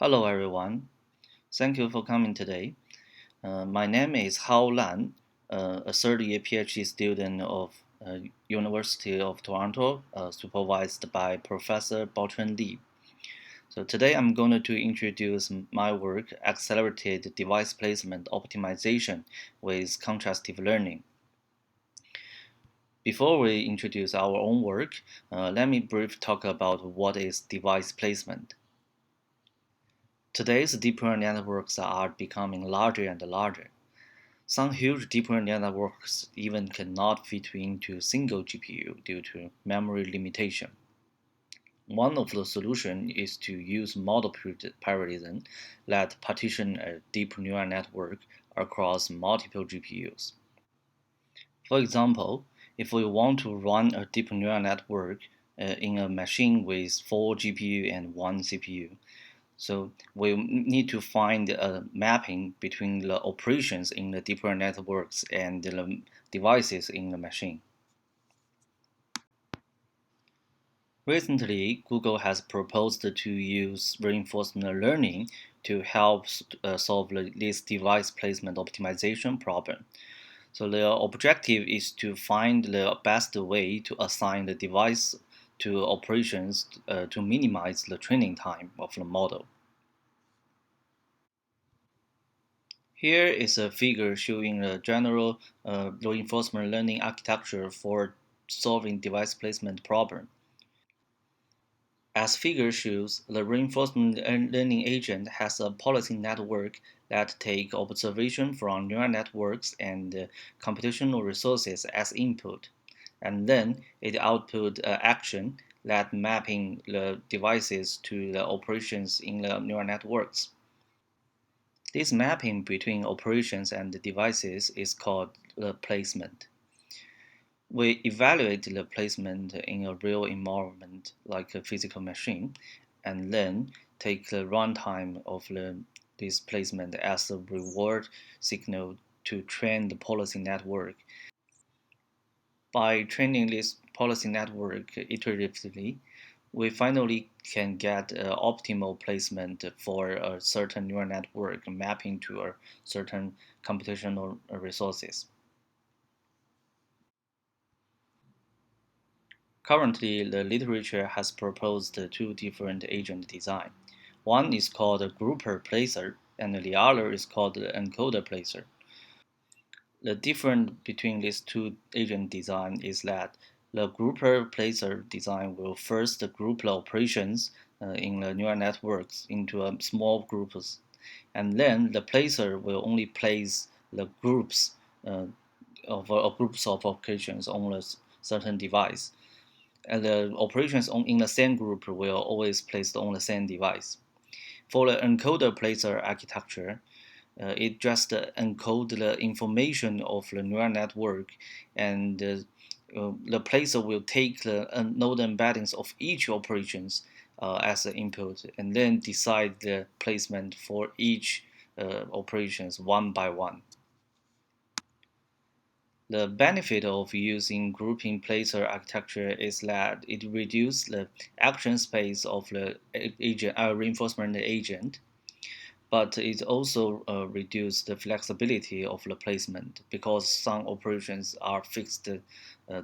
Hello everyone, thank you for coming today. My name is Hao Lan, a third-year PhD student of University of Toronto, supervised by Professor Baochun Li. So today I'm going to introduce my work, Accelerated Device Placement Optimization with Contrastive Learning. Before we introduce our own work, let me briefly talk about what is device placement. Today's deep neural networks are becoming larger and larger. Some huge deep neural networks even cannot fit into a single GPU due to memory limitation. One of the solutions is to use model parallelism that partition a deep neural network across multiple GPUs. For example, if we want to run a deep neural network in a machine with 4 GPU and 1 CPU, so we need to find a mapping between the operations in the deep neural networks and the devices in the machine. Recently, Google has proposed to use reinforcement learning to help solve this device placement optimization problem. So the objective is to find the best way to assign the device to operations to minimize the training time of the model. Here is a figure showing the general reinforcement learning architecture for solving device placement problem. As figure shows, the reinforcement learning agent has a policy network that take observation from neural networks and computational resources as input, and then it output action that mapping the devices to the operations in the neural networks. This mapping between operations and the devices is called the placement. We evaluate the placement in a real environment like a physical machine, and then take the runtime of this placement as a reward signal to train the policy network. By training this policy network iteratively, we finally can get optimal placement for a certain neural network mapping to a certain computational resources. Currently, the literature has proposed two different agent design. One is called a grouper placer, and the other is called the encoder placer. The difference between these two agent design is that the grouper placer design will first group the operations in the neural networks into small groups, and then the placer will only place the groups of groups of operations on a certain device. And the operations in the same group will always placed on the same device. For the encoder placer architecture, it just encodes the information of the neural network, and the placer will take the node embeddings of each operations as the input, and then decide the placement for each operations one by one. The benefit of using grouping placer architecture is that it reduces the action space of the reinforcement agent, but it also reduces the flexibility of the placement because some operations are fixed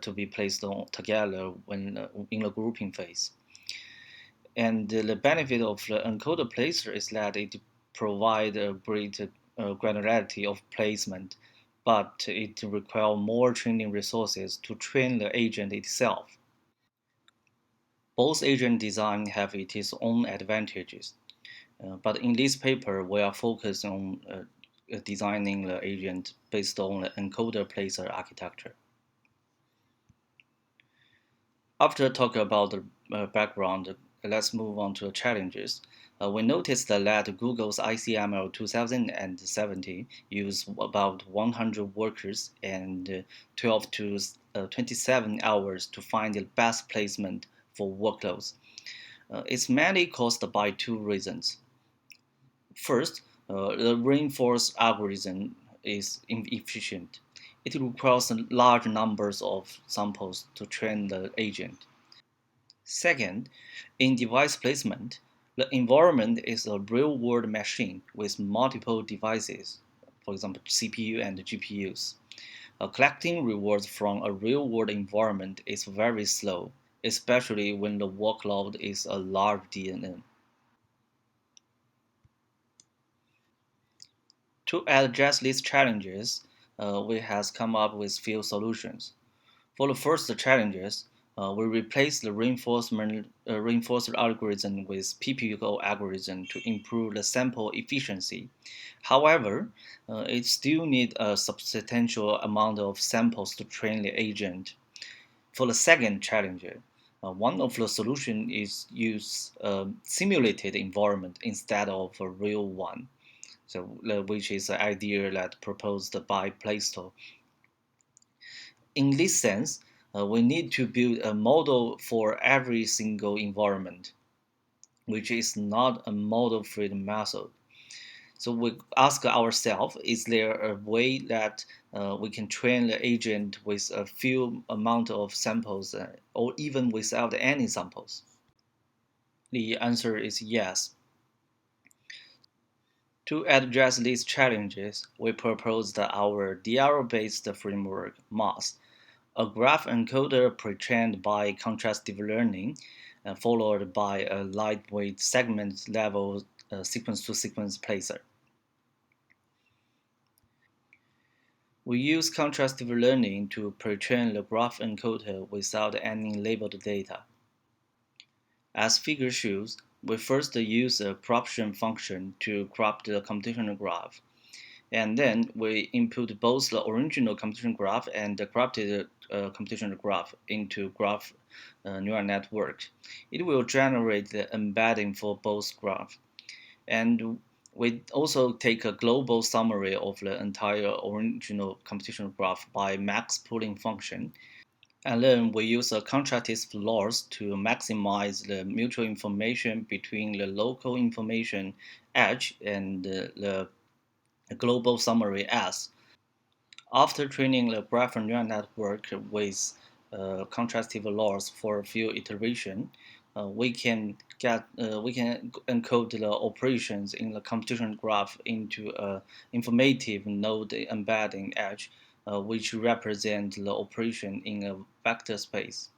to be placed together when in the grouping phase. And the benefit of the encoder placer is that it provides a great granularity of placement, but it requires more training resources to train the agent itself. Both agent design have its own advantages, but in this paper we are focused on designing the agent based on the encoder placer architecture. After talking about the background, let's move on to the challenges. We noticed that Google's ICML 2070 used about 100 workers and 12 to 27 hours to find the best placement for workloads. It's mainly caused by two reasons. First, the reinforced algorithm is inefficient. It requires large numbers of samples to train the agent. Second, in device placement, The environment is a real-world machine with multiple devices, for example, CPU and GPUs. Collecting rewards from a real-world environment is very slow, especially when the workload is a large DNN. To address these challenges, we have come up with few solutions. For the first challenges, we replace the reinforcement algorithm with PPO algorithm to improve the sample efficiency. However, it still needs a substantial amount of samples to train the agent. For the second challenge, one of the solutions is use a simulated environment instead of a real one. So, which is the idea that proposed by Play Store. In this sense, we need to build a model for every single environment, which is not a model-free method. So we ask ourselves, is there a way that we can train the agent with a few amount of samples or even without any samples? The answer is yes. To address these challenges, we proposed our DL-based framework, MOS, a graph encoder pre-trained by contrastive learning, followed by a lightweight segment-level sequence-to-sequence placer. We use contrastive learning to pre-train the graph encoder without any labeled data. As figure shows, we first use a corruption function to crop the computational graph, and then we input both the original computational graph and the corrupted computational graph into graph neural network. It will generate the embedding for both graphs. And we also take a global summary of the entire original computational graph by max pooling function. And then we use a contrastive loss to maximize the mutual information between the local information edge and the global summary S. After training the graph neural network with contrastive loss for a few iterations, we can encode the operations in the computational graph into a informative node embedding edge, which represent the operation in a vector space.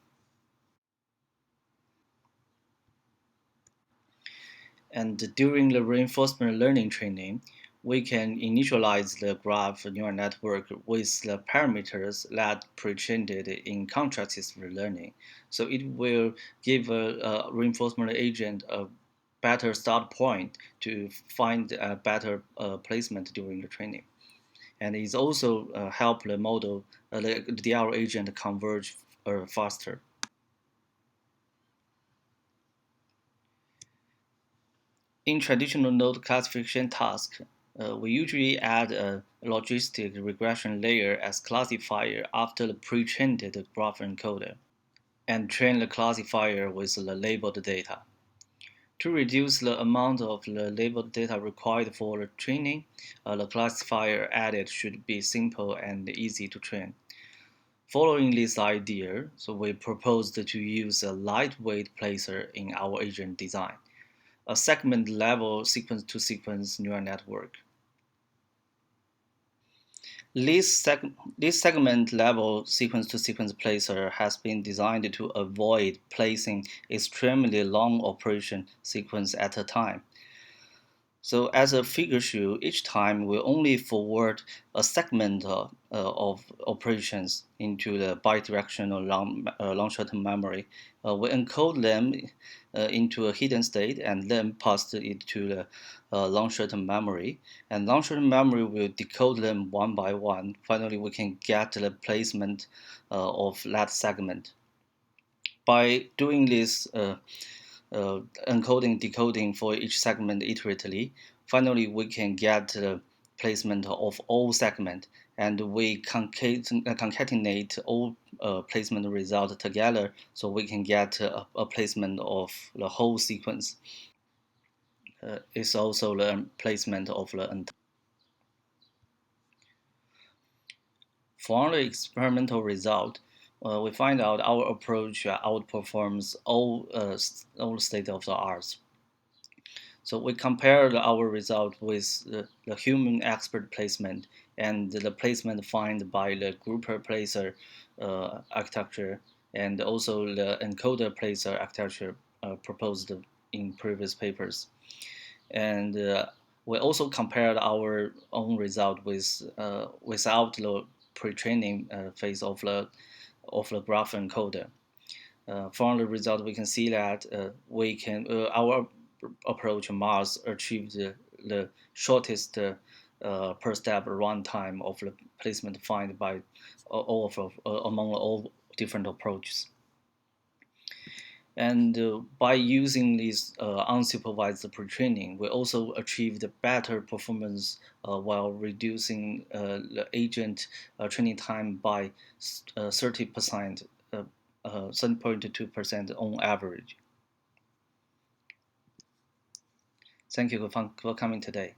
And during the reinforcement learning training, we can initialize the graph neural network with the parameters that pre-trained in contrastive learning. So it will give a reinforcement agent a better start point to find a better placement during the training. And it also help the model, the DL agent converge faster. In traditional node classification tasks, we usually add a logistic regression layer as classifier after the pre-trained graph encoder, and train the classifier with the labeled data. To reduce the amount of the labeled data required for the training, the classifier added should be simple and easy to train. Following this idea, so we proposed to use a lightweight placer in our agent design, a segment-level sequence-to-sequence neural network. This segment-level sequence-to-sequence placer has been designed to avoid placing extremely long operation sequence at a time. So as a figure show, each time we only forward a segment of operations into the bidirectional long-short memory. We encode them into a hidden state and then pass it to the long-short memory. And long-short memory will decode them one by one. Finally, we can get the placement of that segment. By doing this encoding decoding for each segment iteratively, finally we can get the placement of all segments, and we concatenate all placement results together so we can get a placement of the whole sequence. It's also the placement of the entire. For the experimental result, we find out our approach outperforms all state of the art. So we compared our result with the human expert placement and the placement defined by the grouper placer architecture and also the encoder placer architecture proposed in previous papers. And we also compared our own result with without the pre-training phase of the graph encoder. From the result, we can see that our approach Mars achieved the shortest per step runtime of the placement defined by among all different approaches. And by using this unsupervised pre-training, we also achieved better performance while reducing the agent training time by 30%, 7.2% on average. Thank you for coming today.